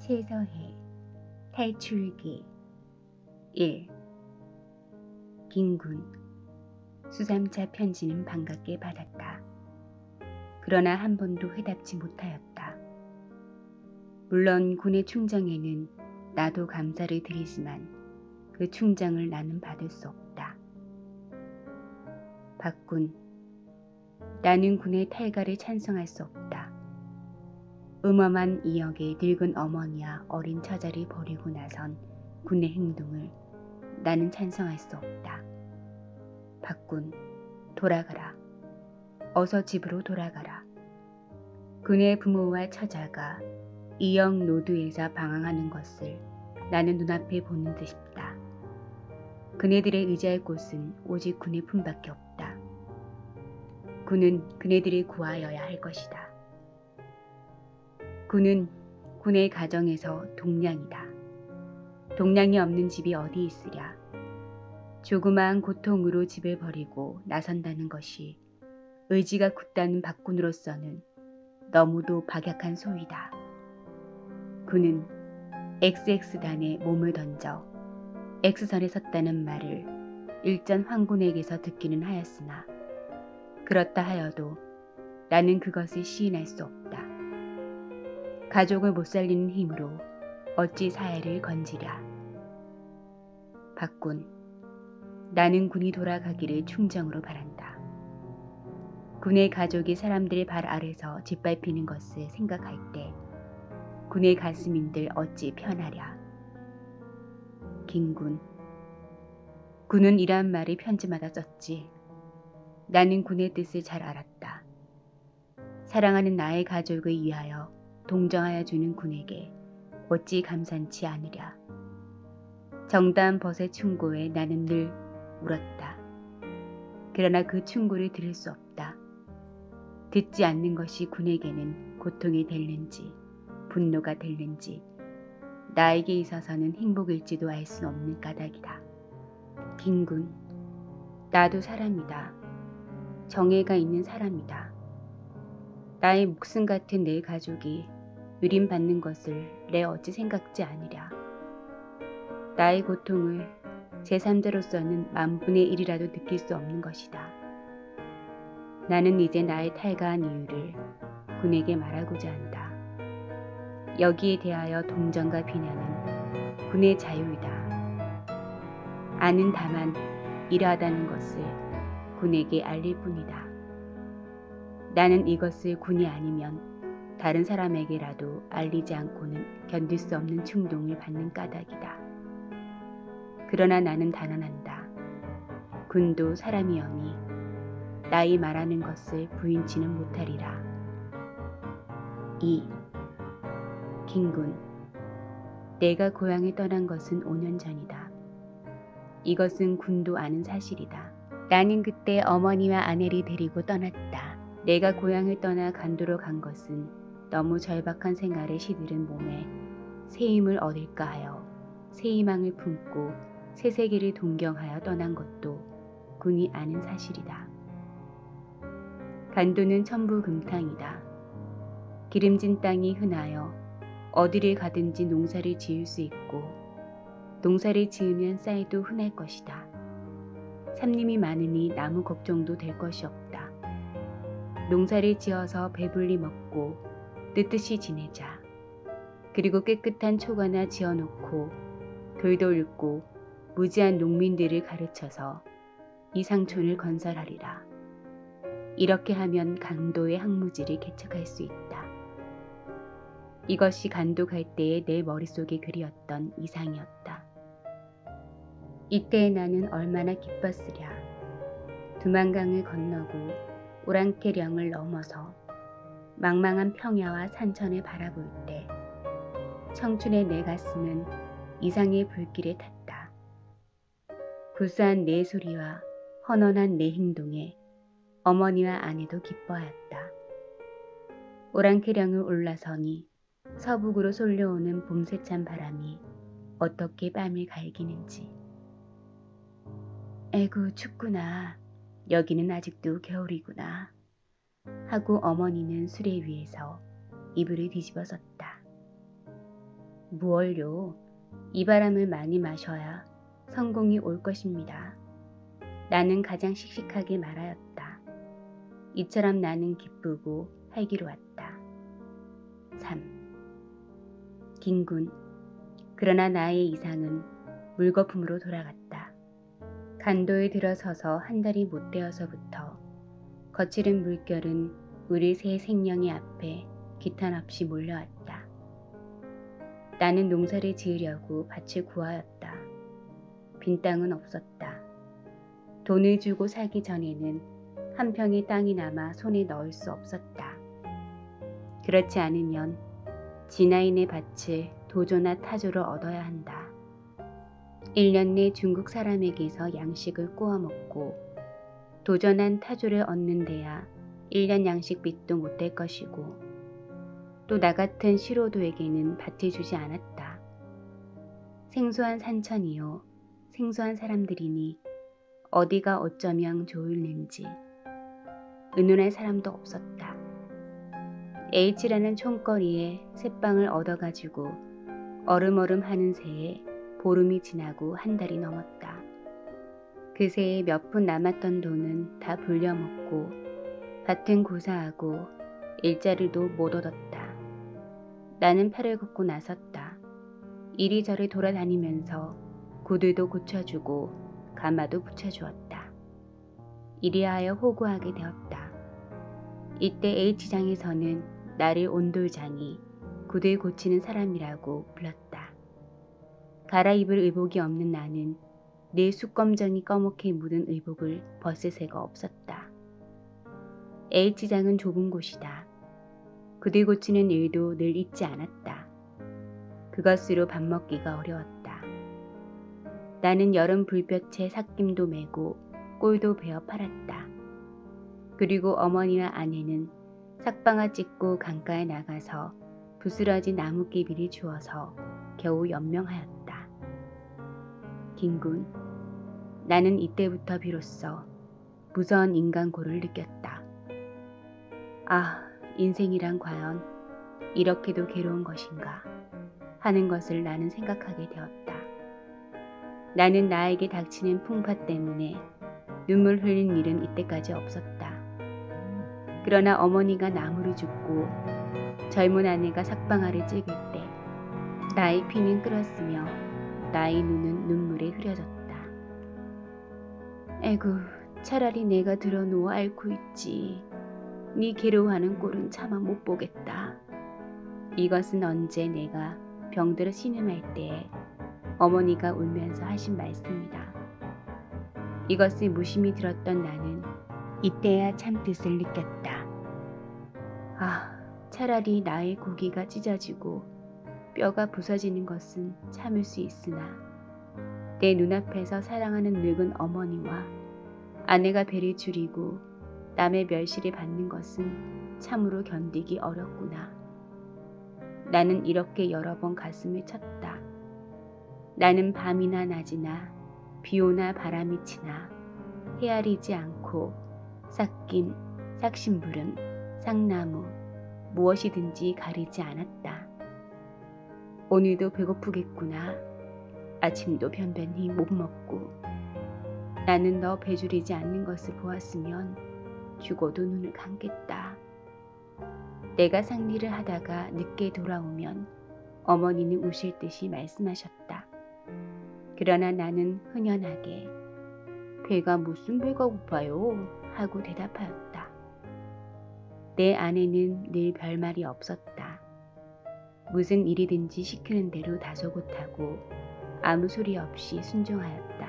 최서해 탈출기 1. 김군 수삼차 편지는 반갑게 받았다. 그러나 한 번도 회답지 못하였다. 물론 군의 충정에는 나도 감사를 드리지만 그 충정을 나는 받을 수 없다. 박군, 나는 군의 탈가를 찬성할 수 없다. 음험한 이역의 늙은 어머니와 어린 처자를 버리고 나선 군의 행동을 나는 찬성할 수 없다. 박군, 돌아가라. 어서 집으로 돌아가라. 군의 부모와 처자가 이역 노두에서 방황하는 것을 나는 눈앞에 보는 듯싶다. 그네들의 의지할 곳은 오직 군의 품밖에 없다. 군은 그네들을 구하여야 할 것이다. 군은 군의 가정에서 동량이다. 동량이 없는 집이 어디 있으랴. 조그마한 고통으로 집을 버리고 나선다는 것이 의지가 굳다는 박군으로서는 너무도 박약한 소위다. 군은 XX단에 몸을 던져 X선에 섰다는 말을 일전 황군에게서 듣기는 하였으나 그렇다 하여도 나는 그것을 시인할 수 없다. 가족을 못 살리는 힘으로 어찌 사회를 건지랴. 박군, 나는 군이 돌아가기를 충정으로 바란다. 군의 가족이 사람들의 발 아래서 짓밟히는 것을 생각할 때 군의 가슴인들 어찌 편하랴. 김군, 군은 이란 말을 편지마다 썼지. 나는 군의 뜻을 잘 알았다. 사랑하는 나의 가족을 위하여 동정하여 주는 군에게 어찌 감사치 않으랴. 정다한 벗의 충고에 나는 늘 울었다. 그러나 그 충고를 들을 수 없다. 듣지 않는 것이 군에게는 고통이 될는지 분노가 될는지 나에게 있어서는 행복일지도 알 수 없는 까닭이다. 김군, 나도 사람이다. 정예가 있는 사람이다. 나의 목숨 같은 내 가족이 유린받는 것을 내 어찌 생각지 않으랴. 나의 고통을 제3자로서는 만분의 1이라도 느낄 수 없는 것이다. 나는 이제 나의 탈가한 이유를 군에게 말하고자 한다. 여기에 대하여 동정과 비난은 군의 자유이다. 아는 다만 이러하다는 것을 군에게 알릴 뿐이다. 나는 이것을 군이 아니면 다른 사람에게라도 알리지 않고는 견딜 수 없는 충동을 받는 까닭이다. 그러나 나는 단언한다. 군도 사람이여니 나의 말하는 것을 부인치는 못하리라. 2. 김군, 내가 고향을 떠난 것은 5년 전이다. 이것은 군도 아는 사실이다. 나는 그때 어머니와 아내를 데리고 떠났다. 내가 고향을 떠나 간도로 간 것은 너무 절박한 생활에 시들은 몸에 새 힘을 얻을까 하여 새 희망을 품고 새 세계를 동경하여 떠난 것도 군이 아는 사실이다. 간도는 천부금탕이다. 기름진 땅이 흔하여 어디를 가든지 농사를 지을 수 있고 농사를 지으면 쌀도 흔할 것이다. 삼림이 많으니 나무 걱정도 될 것이 없다. 농사를 지어서 배불리 먹고 뜻뜻이 지내자. 그리고 깨끗한 초가나 지어놓고 돌도 읊고 무지한 농민들을 가르쳐서 이상촌을 건설하리라. 이렇게 하면 간도의 항무지를 개척할 수 있다. 이것이 간도 갈 때의 내 머릿속에 그리었던 이상이었다. 이때 나는 얼마나 기뻤으랴. 두만강을 건너고 오랑캐령을 넘어서 망망한 평야와 산천을 바라볼 때 청춘의 내 가슴은 이상의 불길에 탔다. 구수한 내 소리와 헌헌한 내 행동에 어머니와 아내도 기뻐하였다. 오랑캐령을 올라서니 서북으로 쏠려오는 봄새찬 바람이 어떻게 뺨을 갈기는지. 에구 춥구나. 여기는 아직도 겨울이구나. 하고 어머니는 수레 위에서 이불을 뒤집어 썼다. 무얼요? 이 바람을 많이 마셔야 성공이 올 것입니다. 나는 가장 씩씩하게 말하였다. 이처럼 나는 기쁘고 활기로웠다. 3. 긴군. 그러나 나의 이상은 물거품으로 돌아갔다. 간도에 들어서서 한 달이 못 되어서부터 거칠은 물결은 우리 새 생명의 앞에 기탄없이 몰려왔다. 나는 농사를 지으려고 밭을 구하였다. 빈 땅은 없었다. 돈을 주고 사기 전에는 한 평의 땅이 남아 손에 넣을 수 없었다. 그렇지 않으면 진아인의 밭을 도조나 타조로 얻어야 한다. 1년 내 중국 사람에게서 양식을 꼬아 먹고 도전한 타조를 얻는 데야 1년 양식빚도 못 될 것이고 또 나 같은 시로도에게는 밭을 주지 않았다. 생소한 산천이요 생소한 사람들이니 어디가 어쩌면 좋을는지 의논할 사람도 없었다. H라는 총거리에 새빵을 얻어가지고 얼음얼음 하는 새에 보름이 지나고 한 달이 넘었다. 그 새에 몇 푼 남았던 돈은 다 불려먹고 밭은 고사하고 일자리도 못 얻었다. 나는 팔을 걷고 나섰다. 이리저리 돌아다니면서 구들도 고쳐주고 가마도 붙여주었다. 이리하여 호구하게 되었다. 이때 H장에서는 나를 온돌장이 구들 고치는 사람이라고 불렀다. 갈아입을 의복이 없는 나는 내 숯검정이 꺼멓게 묻은 의복을 벗을 새가 없었다. H장은 좁은 곳이다. 구들 고치는 일도 늘 잊지 않았다. 그것으로 밥 먹기가 어려웠다. 나는 여름 불볕에 삭김도 메고 꼴도 베어 팔았다. 그리고 어머니와 아내는 삭방아 찢고 강가에 나가서 부스러진 나뭇잎을 주워서 겨우 연명하였다. 긴군. 나는 이때부터 비로소 무서운 인간고를 느꼈다. 아, 인생이란 과연 이렇게도 괴로운 것인가 하는 것을 나는 생각하게 되었다. 나는 나에게 닥치는 풍파 때문에 눈물 흘린 일은 이때까지 없었다. 그러나 어머니가 나무를 줍고 젊은 아내가 삭방아를 찍을 때 나의 피는 끓었으며 나의 눈은 눈물에 흐려졌다. 에구, 차라리 내가 들어누워 앓고 있지. 네 괴로워하는 꼴은 차마 못 보겠다. 이것은 언제 내가 병들어 신음할 때에 어머니가 울면서 하신 말씀이다. 이것을 무심히 들었던 나는 이때야 참 뜻을 느꼈다. 아, 차라리 나의 고기가 찢어지고 뼈가 부서지는 것은 참을 수 있으나 내 눈앞에서 사랑하는 늙은 어머니와 아내가 배를 줄이고 남의 멸시를 받는 것은 참으로 견디기 어렵구나. 나는 이렇게 여러 번 가슴을 쳤다. 나는 밤이나 낮이나 비오나 바람이 치나 헤아리지 않고 삭김, 삭심부름, 삭나무 무엇이든지 가리지 않았다. 오늘도 배고프겠구나. 아침도 변변히 못 먹고 나는 너 배줄이지 않는 것을 보았으면 죽어도 눈을 감겠다. 내가 상리를 하다가 늦게 돌아오면 어머니는 우실 듯이 말씀하셨다. 그러나 나는 흔연하게 배가 무슨 배가 고파요? 하고 대답하였다. 내 아내는 늘 별말이 없었다. 무슨 일이든지 시키는 대로 다소곳하고 아무 소리 없이 순종하였다.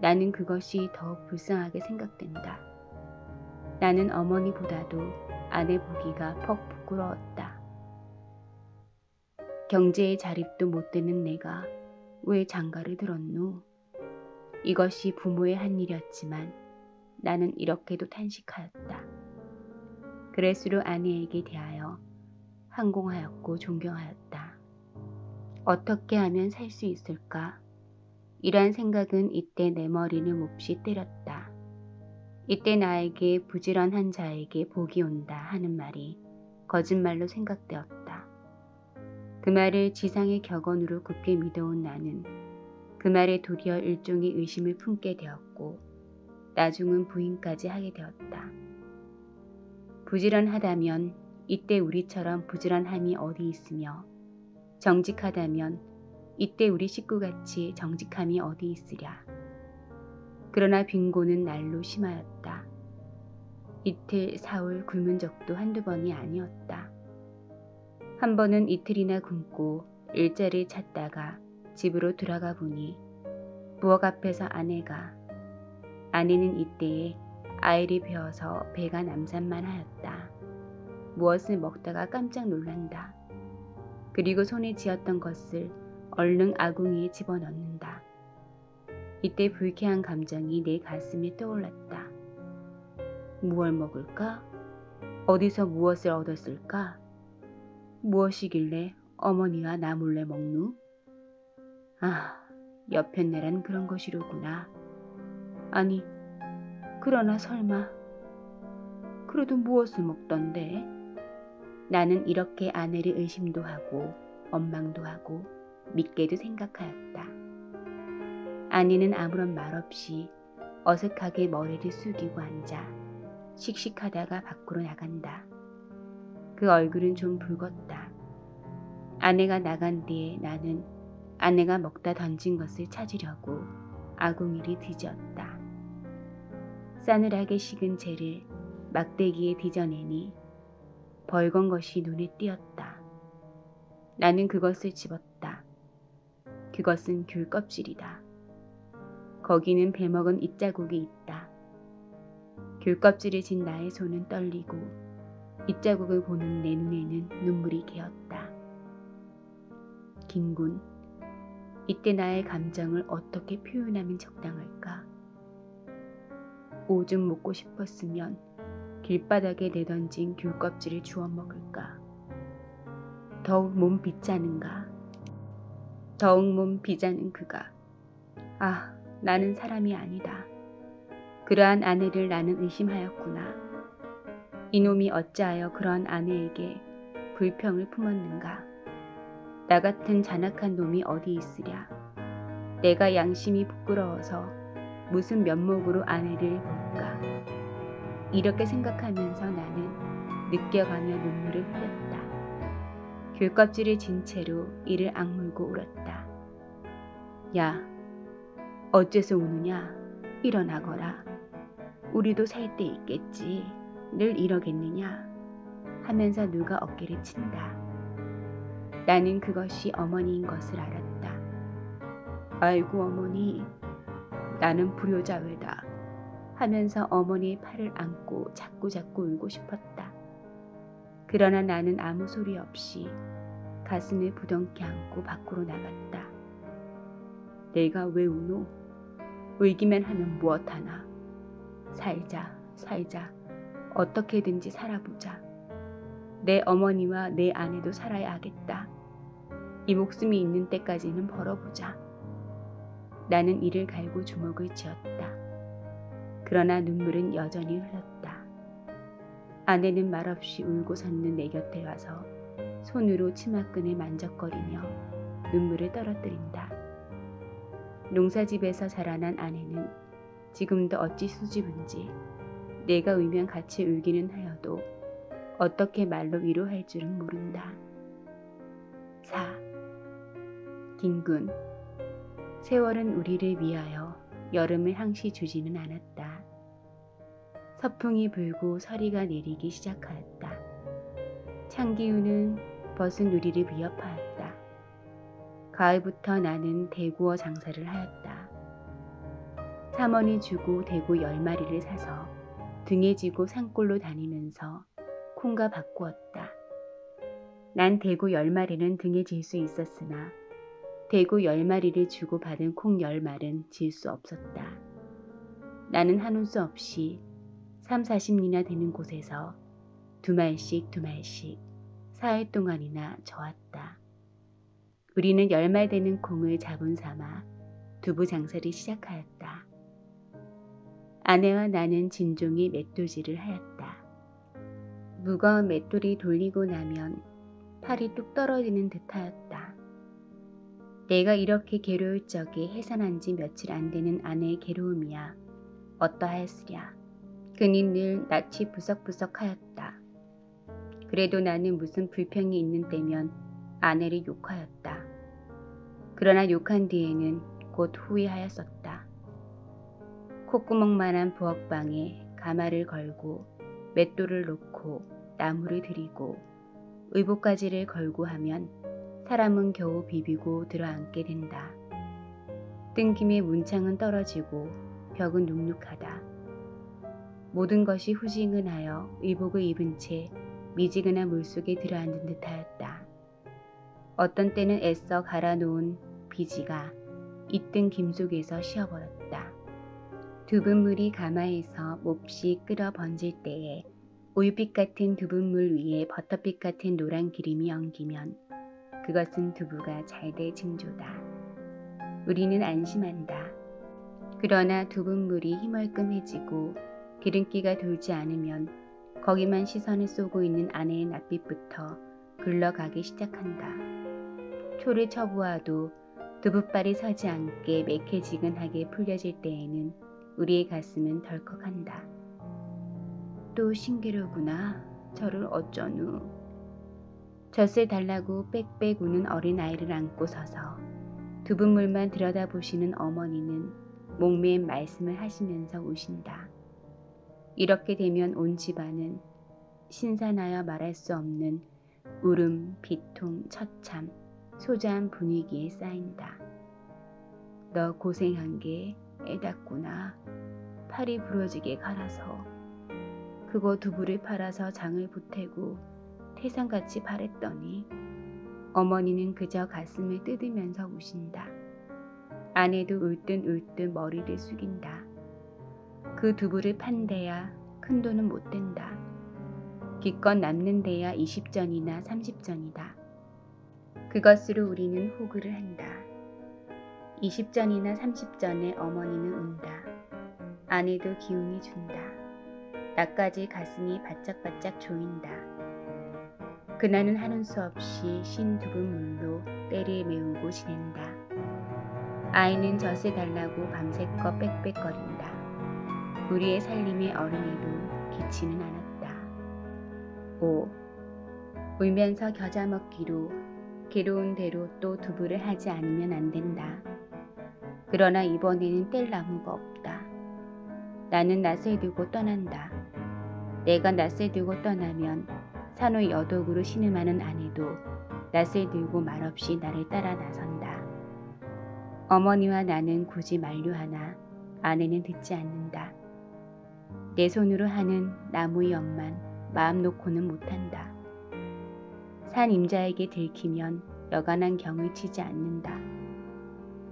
나는 그것이 더욱 불쌍하게 생각된다. 나는 어머니보다도 아내 보기가 퍽 부끄러웠다. 경제의 자립도 못 되는 내가 왜 장가를 들었노? 이것이 부모의 한 일이었지만 나는 이렇게도 탄식하였다. 그럴수록 아내에게 대하여 항공하였고 존경하였다. 어떻게 하면 살 수 있을까? 이러한 생각은 이때 내 머리를 몹시 때렸다. 이때 나에게 부지런한 자에게 복이 온다 하는 말이 거짓말로 생각되었다. 그 말을 지상의 격언으로 굳게 믿어온 나는 그 말에 도리어 일종의 의심을 품게 되었고 나중은 부인까지 하게 되었다. 부지런하다면 이때 우리처럼 부지런함이 어디 있으며 정직하다면 이때 우리 식구같이 정직함이 어디 있으랴. 그러나 빈곤은 날로 심하였다. 이틀, 사흘 굶은 적도 한두 번이 아니었다. 한 번은 이틀이나 굶고 일자리를 찾다가 집으로 돌아가 보니 부엌 앞에서 아내는 이때에 아이를 베어서 배가 남산만 하였다. 무엇을 먹다가 깜짝 놀란다. 그리고 손에 쥐었던 것을 얼른 아궁이에 집어넣는다. 이때 불쾌한 감정이 내 가슴에 떠올랐다. 무얼 먹을까? 어디서 무엇을 얻었을까? 무엇이길래 어머니와 나 몰래 먹누? 아, 여편네란 그런 것이로구나. 아니, 그러나 설마. 그래도 무엇을 먹던데? 나는 이렇게 아내를 의심도 하고 원망도 하고 믿게도 생각하였다. 아내는 아무런 말 없이 어색하게 머리를 숙이고 앉아 씩씩하다가 밖으로 나간다. 그 얼굴은 좀 붉었다. 아내가 나간 뒤에 나는 아내가 먹다 던진 것을 찾으려고 아궁이를 뒤졌다. 싸늘하게 식은 재를 막대기에 뒤져내니 벌건 것이 눈에 띄었다. 나는 그것을 집었다. 그것은 귤 껍질이다. 거기는 배먹은 잇자국이 있다. 귤 껍질을 진 나의 손은 떨리고 잇자국을 보는 내 눈에는 눈물이 개었다. 긴군, 이때 나의 감정을 어떻게 표현하면 적당할까? 오줌 먹고 싶었으면 길바닥에 내던진 귤 껍질을 주워 먹을까? 더욱 몸 비짜는가? 더욱 몸 비자는 그가. 아, 나는 사람이 아니다. 그러한 아내를 나는 의심하였구나. 이놈이 어찌하여 그런 아내에게 불평을 품었는가? 나 같은 잔악한 놈이 어디 있으랴. 내가 양심이 부끄러워서 무슨 면목으로 아내를 볼까? 이렇게 생각하면서 나는 느껴가며 눈물을 흘렸다. 귤껍질을 진 채로 이를 악물고 울었다. 야, 어째서 우느냐? 일어나거라. 우리도 살 때 있겠지. 늘 이러겠느냐? 하면서 누가 어깨를 친다. 나는 그것이 어머니인 것을 알았다. 아이고 어머니, 나는 불효자외다 하면서 어머니의 팔을 안고 자꾸자꾸 울고 싶었다. 그러나 나는 아무 소리 없이 가슴을 부둥켜 안고 밖으로 나갔다. 내가 왜 우노? 울기만 하면 무엇하나. 살자. 어떻게든지 살아보자. 내 어머니와 내 아내도 살아야 하겠다. 이 목숨이 있는 때까지는 벌어보자. 나는 이를 갈고 주먹을 쥐었다. 그러나 눈물은 여전히 흘렀다. 아내는 말없이 울고 섰는 내 곁에 와서 손으로 치마끈을 만적거리며 눈물을 떨어뜨린다. 농사집에서 자라난 아내는 지금도 어찌 수줍은지 내가 울면 같이 울기는 하여도 어떻게 말로 위로할 줄은 모른다. 4. 긴군, 세월은 우리를 위하여 여름을 항시 주지는 않았다. 서풍이 불고 서리가 내리기 시작하였다. 찬기운은 벗은 우리를 위협하였다. 가을부터 나는 대구어 장사를 하였다. 3원이 주고 대구 10마리를 사서 등에 지고 산골로 다니면서 콩과 바꾸었다. 난 대구 10마리는 등에 질 수 있었으나 대구 10마리를 주고 받은 콩 10말은 질 수 없었다. 나는 한올 수 없이 30-40리나 되는 곳에서 두 말씩 사흘 동안이나 저았다. 우리는 10말 되는 콩을 자본 삼아 두부 장사를 시작하였다. 아내와 나는 진종이 맷돌질을 하였다. 무거운 맷돌이 돌리고 나면 팔이 뚝 떨어지는 듯하였다. 내가 이렇게 괴로울 적에 해산한 지 며칠 안 되는 아내의 괴로움이야 어떠하였으랴. 그는 늘 낯이 부석부석하였다. 그래도 나는 무슨 불평이 있는 때면 아내를 욕하였다. 그러나 욕한 뒤에는 곧 후회하였었다. 콧구멍만한 부엌방에 가마를 걸고 맷돌을 놓고 나무를 들이고 의복가지를 걸고 하면 사람은 겨우 비비고 들어앉게 된다. 뜬김에 문창은 떨어지고 벽은 눅눅하다. 모든 것이 후진근하여 의복을 입은 채 미지근한 물속에 들어앉은 듯하였다. 어떤 때는 애써 갈아놓은 비지가 이뜬 김 속에서 쉬어버렸다. 두분물이 가마에서 몹시 끓어 번질 때에 우유빛 같은 두분물 위에 버터빛 같은 노란 기름이 엉기면 그것은 두부가 잘 될 징조다. 우리는 안심한다. 그러나 두분물이 희멀끔해지고 기름기가 돌지 않으면 거기만 시선을 쏘고 있는 아내의 낯빛부터 굴러가기 시작한다. 초를 쳐보아도 두부발이 서지 않게 매캐지근하게 풀려질 때에는 우리의 가슴은 덜컥한다. 또 신기루구나. 저를 어쩌누. 젖을 달라고 빽빽 우는 어린아이를 안고 서서 두분물만 들여다보시는 어머니는 목매인 말씀을 하시면서 우신다. 이렇게 되면 온 집안은 신선하여 말할 수 없는 울음, 비통, 처참, 소자한 분위기에 쌓인다. 너 고생한 게 애답구나. 팔이 부러지게 갈아서. 그거 두부를 팔아서 장을 보태고 태산같이 바랬더니 어머니는 그저 가슴을 뜯으면서 우신다. 아내도 울듯 머리를 숙인다. 그 두부를 판 데야 큰 돈은 못 된다. 기껏 남는 데야 20전이나 30전이다. 그것으로 우리는 호구를 한다. 20전이나 30전에 어머니는 운다. 아내도 기운이 준다. 나까지 가슴이 바짝바짝 조인다. 그날은 하는 수 없이 신 두분물로 때를 메우고 지낸다. 아이는 젖을 달라고 밤새껏 빽빽거린다. 우리의 살림의 어른에도 기치는 않았다. 오, 울면서 겨자 먹기로 괴로운 대로 또 두부를 하지 않으면 안 된다. 그러나 이번에는 뗄 나무가 없다. 나는 낯을 두고 떠난다. 내가 낯을 두고 떠나면 산후 여독으로 신음하는 아내도 낯을 들고 말없이 나를 따라 나선다. 어머니와 나는 굳이 만류하나 아내는 듣지 않는다. 내 손으로 하는 나무 역만 마음 놓고는 못한다. 산 임자에게 들키면 여간한 경을 치지 않는다.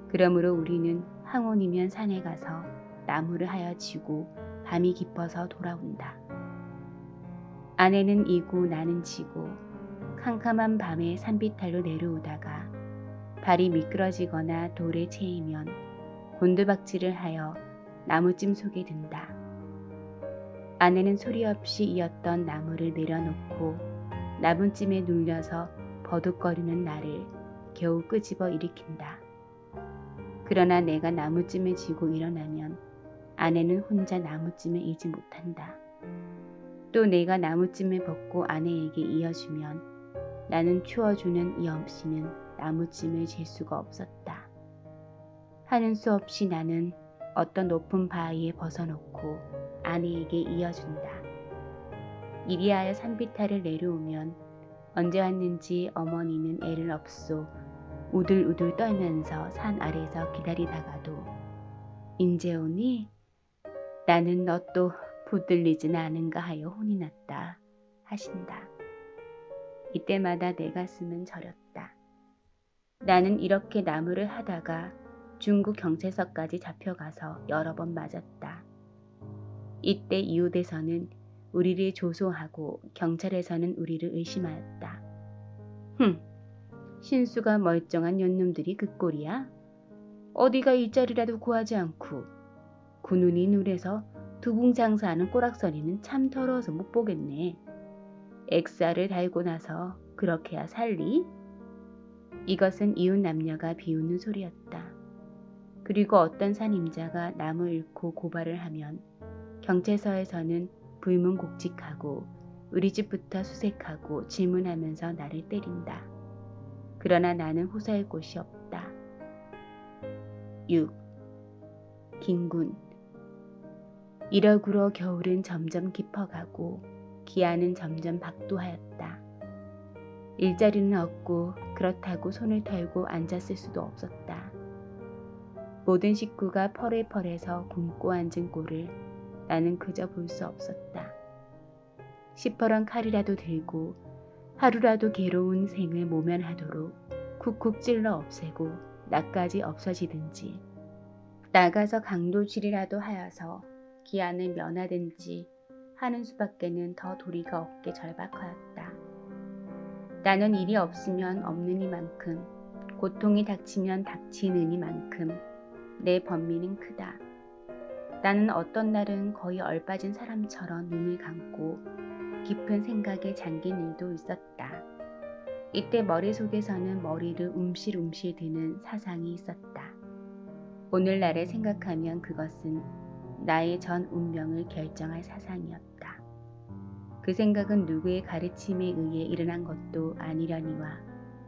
그러므로 우리는 황혼이면 산에 가서 나무를 하여 지고 밤이 깊어서 돌아온다. 아내는 이고 나는 지고 캄캄한 밤에 산비탈로 내려오다가 발이 미끄러지거나 돌에 채이면 곤두박질을 하여 나무찜 속에 든다. 아내는 소리 없이 이었던 나무를 내려놓고 나무찜에 눌려서 버둥거리는 나를 겨우 끄집어 일으킨다. 그러나 내가 나무찜을 지고 일어나면 아내는 혼자 나무찜을 이지 못한다. 또 내가 나무찜을 벗고 아내에게 이어주면 나는 추워주는 이 없이는 나무찜을 질 수가 없었다. 하는 수 없이 나는 어떤 높은 바위에 벗어놓고 아내에게 이어준다. 이리하여 산비탈을 내려오면 언제 왔는지 어머니는 애를 없소 우들우들 떨면서 산 아래서 기다리다가도 인제 오니? 나는 너 또 붙들리진 않은가 하여 혼이 났다 하신다. 이때마다 내 가슴은 저렸다. 나는 이렇게 나무를 하다가 중국 경찰서까지 잡혀가서 여러 번 맞았다. 이때 이웃에서는 우리를 조소하고 경찰에서는 우리를 의심하였다. 신수가 멀쩡한 년놈들이 그 꼴이야? 어디가 일자리라도 구하지 않고 그 눈이 누래서 두붕장사하는 꼬락서리는 참 더러워서 못 보겠네. 액사를 달고 나서 그렇게야 살리? 이것은 이웃 남녀가 비웃는 소리였다. 그리고 어떤 산임자가 나무 잃고 고발을 하면 경찰서에서는 불문곡직하고 우리 집부터 수색하고 질문하면서 나를 때린다. 그러나 나는 호소할 곳이 없다. 6. 긴군. 이러구러 겨울은 점점 깊어가고 기한은 점점 박도하였다. 일자리는 없고 그렇다고 손을 털고 앉았을 수도 없었다. 모든 식구가 펄펄해서 굶고 앉은 꼴을 나는 그저 볼 수 없었다. 시퍼런 칼이라도 들고 하루라도 괴로운 생을 모면하도록 쿡쿡 찔러 없애고 나까지 없어지든지 나가서 강도질이라도 하여서 기한을 면하든지 하는 수밖에는 더 도리가 없게 절박하였다. 나는 일이 없으면 없는 이만큼 고통이 닥치면 닥치는 이만큼 내 번민은 크다. 나는 어떤 날은 거의 얼빠진 사람처럼 눈을 감고 깊은 생각에 잠긴 일도 있었다. 이때 머릿속에서는 머리를 움실움실 드는 사상이 있었다. 오늘날을 생각하면 그것은 나의 전 운명을 결정할 사상이었다. 그 생각은 누구의 가르침에 의해 일어난 것도 아니려니와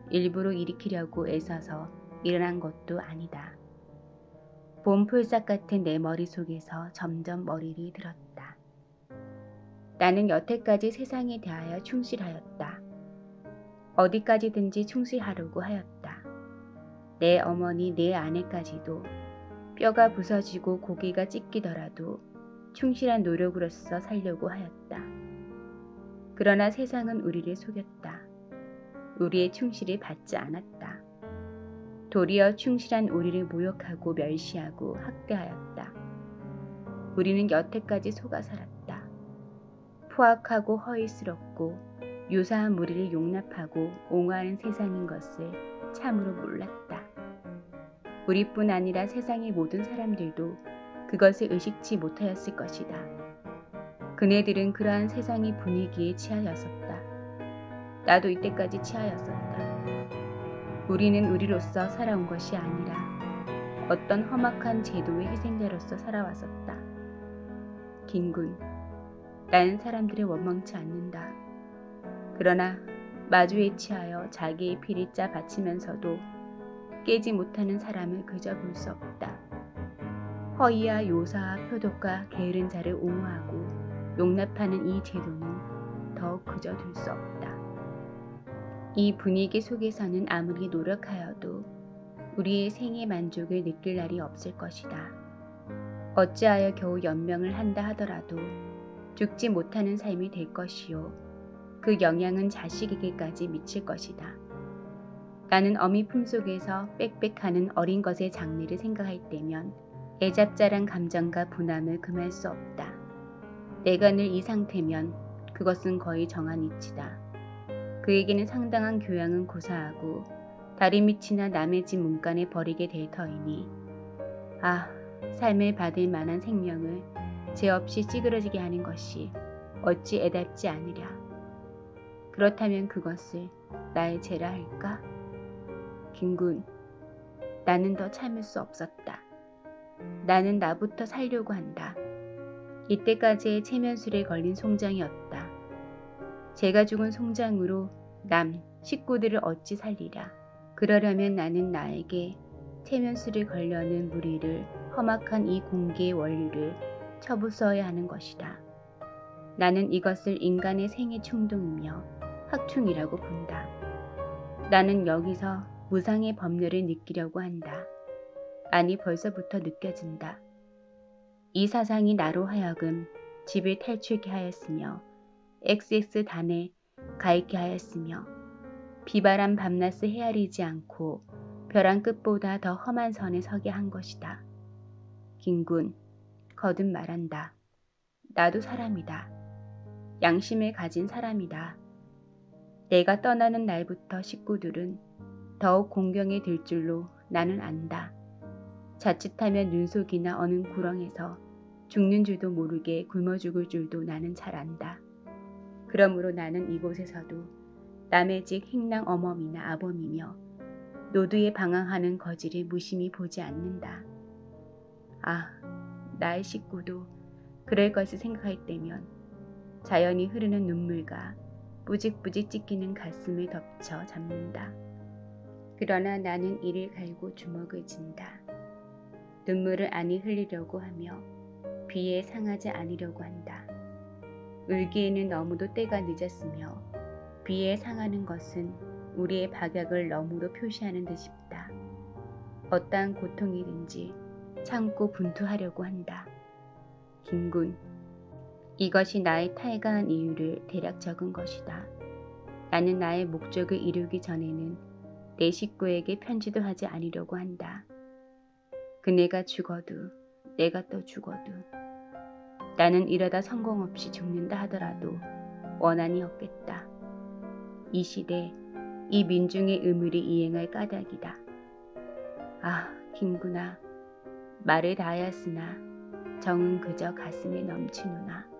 일부러 일으키려고 애써서 일어난 것도 아니다. 봄 풀싹 같은 내 머릿속에서 점점 머리를 들었다. 나는 여태까지 세상에 대하여 충실하였다. 어디까지든지 충실하려고 하였다. 내 어머니, 내 아내까지도 뼈가 부서지고 고기가 찢기더라도 충실한 노력으로서 살려고 하였다. 그러나 세상은 우리를 속였다. 우리의 충실을 받지 않았다. 도리어 충실한 우리를 모욕하고 멸시하고 학대하였다. 우리는 여태까지 속아 살았다. 포악하고 허위스럽고 유사한 무리를 용납하고 옹호하는 세상인 것을 참으로 몰랐다. 우리뿐 아니라 세상의 모든 사람들도 그것을 의식치 못하였을 것이다. 그네들은 그러한 세상의 분위기에 취하였었다. 나도 이때까지 취하였었다. 우리는 우리로서 살아온 것이 아니라 어떤 험악한 제도의 희생자로서 살아왔었다. 긴군, 나는 사람들을 원망치 않는다. 그러나 마주에 취하여 자기의 피를 짜 바치면서도 깨지 못하는 사람을 그저 볼 수 없다. 허위와 요사와 표독과 게으른 자를 옹호하고 용납하는 이 제도는 더욱 그저 둘 수 없다. 이 분위기 속에서는 아무리 노력하여도 우리의 생의 만족을 느낄 날이 없을 것이다. 어찌하여 겨우 연명을 한다 하더라도 죽지 못하는 삶이 될 것이요. 그 영향은 자식에게까지 미칠 것이다. 나는 어미 품속에서 빽빽하는 어린 것의 장래를 생각할 때면 애잡자란 감정과 분함을 금할 수 없다. 내가 늘 이 상태면 그것은 거의 정한 이치다. 그에게는 상당한 교양은 고사하고 다리 밑이나 남의 집 문간에 버리게 될 터이니 삶을 받을 만한 생명을 죄 없이 찌그러지게 하는 것이 어찌 애답지 않으랴. 그렇다면 그것을 나의 죄라 할까? 긴군, 나는 더 참을 수 없었다. 나는 나부터 살려고 한다. 이때까지의 체면술에 걸린 송장이었다. 제가 죽은 송장으로 남, 식구들을 어찌 살리랴. 그러려면 나는 나에게 체면술에 걸려는 무리를 험악한 이 공기의 원리를 쳐부숴야 하는 것이다. 나는 이것을 인간의 생애 충동이며 학충이라고 본다. 나는 여기서 무상의 법률을 느끼려고 한다. 아니 벌써부터 느껴진다. 이 사상이 나로 하여금 집을 탈출케 하였으며 XX단에 가있게 하였으며 비바람 밤낮을 헤아리지 않고 벼랑 끝보다 더 험한 선에 서게 한 것이다. 긴군, 거듭 말한다. 나도 사람이다. 양심을 가진 사람이다. 내가 떠나는 날부터 식구들은 더욱 공경에 들 줄로 나는 안다. 자칫하면 눈속이나 어느 구렁에서 죽는 줄도 모르게 굶어 죽을 줄도 나는 잘 안다. 그러므로 나는 이곳에서도 남의 집 행랑 어멈이나 아범이며 노두에 방황하는 거지를 무심히 보지 않는다. 아, 나의 식구도 그럴 것을 생각할 때면 자연히 흐르는 눈물과 뿌직뿌직 찢기는 가슴을 덮쳐 잡는다. 그러나 나는 이를 갈고 주먹을 진다. 눈물을 아니 흘리려고 하며 비에 상하지 않으려고 한다. 울기에는 너무도 때가 늦었으며 비에 상하는 것은 우리의 박약을 너무도 표시하는 듯 싶다. 어떠한 고통이든지 참고 분투하려고 한다. 김군, 이것이 나의 탈가한 이유를 대략 적은 것이다. 나는 나의 목적을 이루기 전에는 내 식구에게 편지도 하지 않으려고 한다. 그네가 죽어도 내가 또 죽어도 나는 이러다 성공 없이 죽는다 하더라도 원한이 없겠다. 이 시대 이 민중의 의무를 이행할 까닭이다. 아, 김구나. 말을 다하였으나 정은 그저 가슴에 넘치노나.